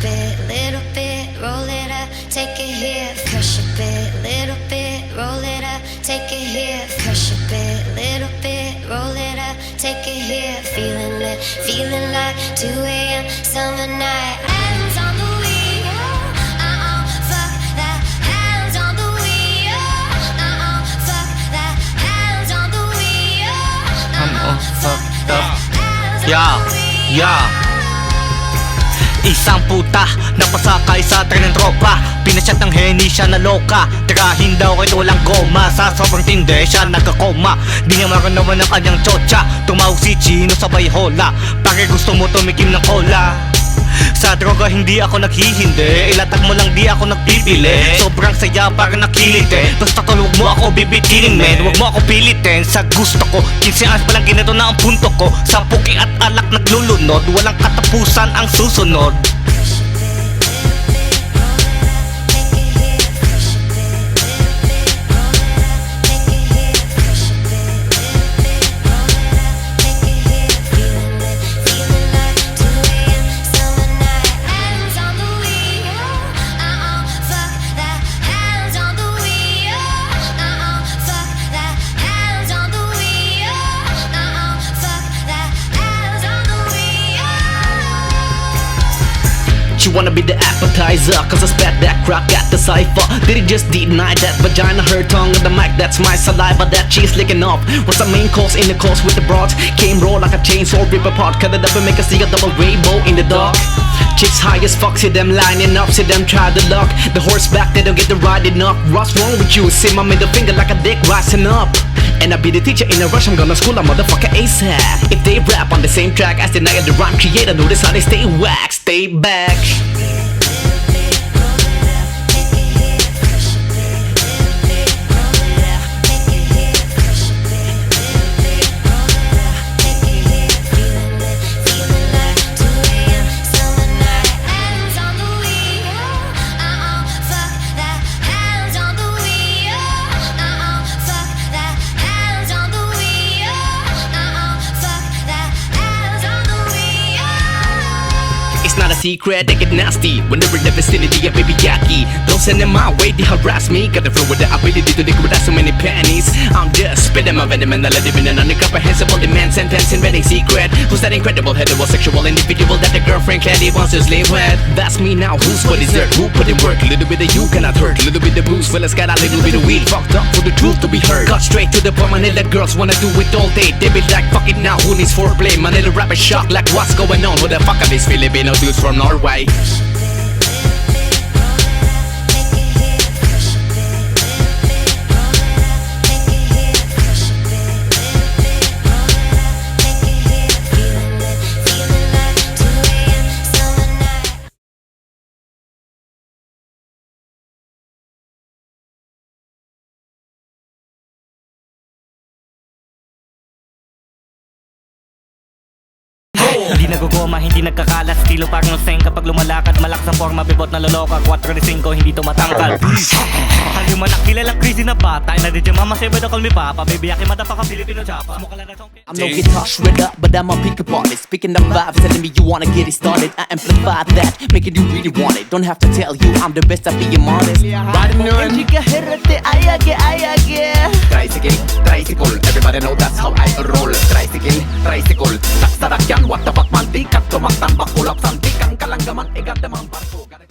little bit, roll it up, take it here. Crush a bit, little bit, roll it up, take it here. Crush a bit, little bit, roll it up, take it here. Feeling lit, feeling like 2 a.m. summer night. Hands on the wheel, fuck that. Hands on the wheel, fuck that. Hands on the wheel, fuck that. Isang puta, napasakay sa tren ng tropa. Pinasyat ng Henny siya na loka. Tirahin daw kahit walang goma. Sa sobrang tindi siya nagkakoma. Di niya maranawan ng kanyang chocha. Tumawag si Chino sabay hola. Pare gusto mo tumikim ng cola. Sa droga hindi ako naghihindi. Ilatag mo lang di ako nagpipili. Sobrang saya parang nakilite. Basta tulog mo ako bibitirin men. Huwag mo ako pilitin sa gusto ko. 15 anos palang ginito na ang punto ko. Sa puki at alak naglulunod. Walang katapusan ang susunod. She wanna be the appetizer, cause I spat that crack at the cypher. Did it just deny that vagina, her tongue on the mic, that's my saliva that she's licking off. What's the main course in the course with the broads? Came raw like a chainsaw, rip apart, cut it up and make us see a double rainbow in the dark. Chicks high as fuck, see them lining up, see them try to lock. The horseback, they don't get the ride enough. What's wrong with you? See my middle finger like a dick rising up. And I be the teacher in a rush, I'm gonna school a motherfucker ASAP. If they rap on the same track as the night of the rhyme creator, notice how they stay whack, stay back. It's not a secret, they get nasty whenever in the vicinity of baby Jackie. Don't send them my way, they harass me. Got the flow with the ability to dig without so many pennies. I'm just spitting my venom and I let it in an incomprehensible demand sentence inventing secret. Who's that incredible heterosexual individual that the girlfriend clearly wants to sleep with? That's me now, who's for dessert? Who put in work? Little bit of you cannot hurt. Little bit of booze, fellas got a little bit of weed. Fucked up for the truth to be heard. Cut straight to the point, my little girls wanna do it all day. They be like, fuck it now, who needs foreplay? My little rapper shocked like what's going on? Who the fuck are these Filipino dudes from Norway? Hindi nagugoma, hindi nagkakalat. Estilo parang noseng kapag lumalakad. Malakas ang forma, bibot na loloka. 4 de 5, hindi tumatangkal. Halim manak, kilalang crazy na bata. Na di dyan mama, say bedo call me papa. Baby, aki madapa ka Filipino chapa. I'm no guitar shredder, but I'm a pickup artist. Picking up vibes, telling me you wanna get it started. I amplify that, make it you really want it. Don't have to tell you, I'm the best at being honest. Riding on tricycle, tricycle, everybody know that's how I roll. Tricycle, tricycle, saksarakyan, what the fuck man, di ka tumaktan, bakulap, santikan, kalanggaman, igat damang barko.